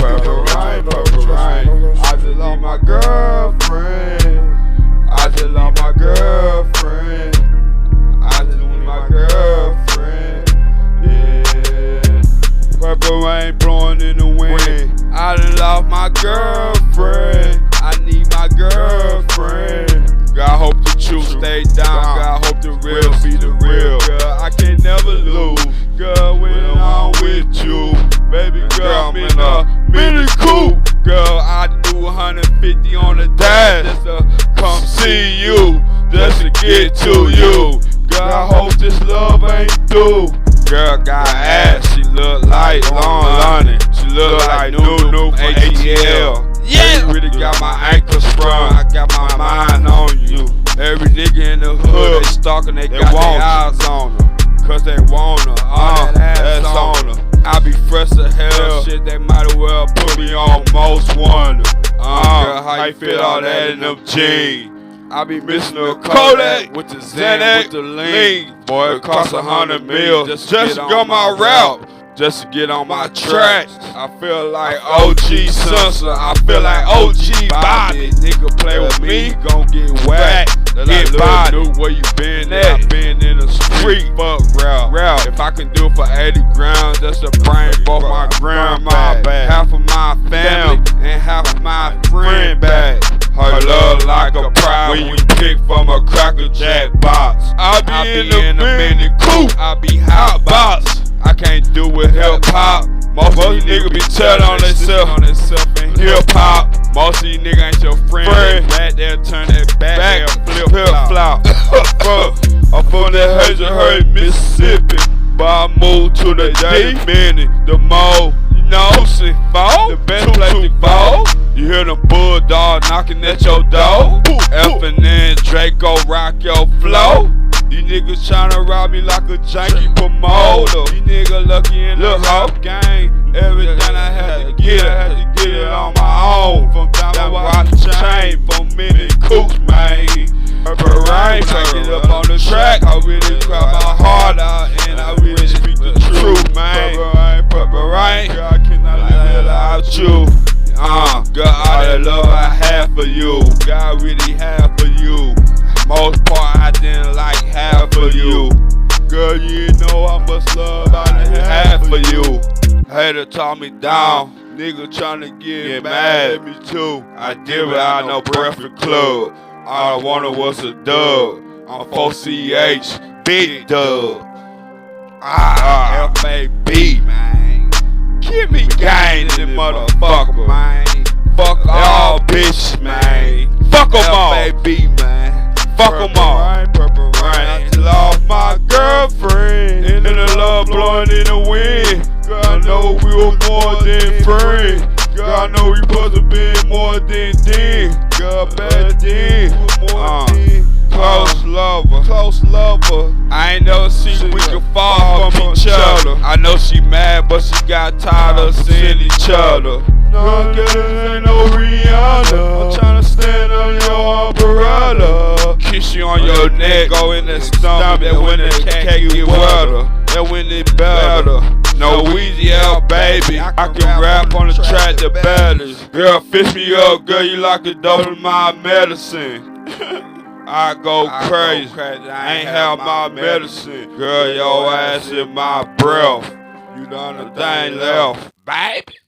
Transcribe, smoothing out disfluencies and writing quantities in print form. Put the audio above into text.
Purple rain, purple rain. I just lost my girlfriend. I just lost my girlfriend. I just want my girlfriend. Yeah. Purple rain blowing in the wind. I done lost my girlfriend. I need my girlfriend. God hope the truth stay down. God hope the real be the real. Girl, I can't never lose. Girl, when I'm with you, baby girl, I'm in a mini coupe. Girl, I do 150 on the dash just to come see you, just to get to you. Girl, I hope this love ain't through. Girl got ass, she look like London. She look like new from ATL. Yeah, really got my ankles sprung. I got my mind on you. Every nigga in the hood, they stalking, they got their eyes on her. Cause they want her, all that ass on her. I be fresh as hell, shit, they might as well put me on Most Wanted. Girl, how you fit all that in them jeans? I be missing a Kodak with the Xanax, with the lean. Boy, it cost 100 mil just to go my route, just to get on my tracks. I feel like OG Simpson, I feel like OG Bobby. Nigga play with me, gon' get whacked. Get body. Where you been at? I been in the street, fuck route. If I can do it for 80 grams, that's to bring both my grandma back, half of my family and half of my friend back. Her love like a pride when you pick from a Cracker Jack box. I be in a mini coupe, I be hot box. I can't do with hip hop. Most of these niggas be telling on themselves in hip hop. Most of these niggas ain't your friend. They'll turn their back, they'll flip flop. I'm from the Hazelhurst, Mississippi, but I moved to the D, the mall. You know, the best place to fall. You hear them bulldogs knocking at your door. F&N Draco rock your flow. These niggas tryna rob me like a janky promoter. These niggas lucky in the rap game. Everything I had to get it on my own. From Diamond Watch Chain, from mini coops, man. Purple rain, take it up on the track. I really cry my heart out and I really speak the truth, man. Purple rain, girl, I cannot live without you. Girl, all that love I have for you, God really have for you. Most part I didn't like half of you. Girl, you know how much love I done had for you. Hater talk me down, nigga tryna get mad at me too. I did without no Breakfast Club. All I wanted was a dub. I'm 4CH, big dub. FAB, man. Give me gang in this motherfucker, man. Fuck all bitches, man. Fuck them all. FAB, man. Fuck them all. Purple rain. I just lost my girlfriend. And the love blowing in the wind. Girl, I know we were more than friends. Girl, I know we supposed to be more than then. Girl, back then, we were more than close lover. I ain't never seen we could fall from each other. I know she mad, but she got tired of seeing each other. No, girl, ain't no Rihanna. I'm tryna stand on your umbrella. Kiss you on your neck, go in the stomach. That when the cake get wetter, that when it better. No Weezy out, baby. I can rap on the track the baddest. Girl, fish me up, girl, you like a double my medicine. I go crazy. I ain't have my medicine. Girl, your ass in my breath. You done a thing left, baby.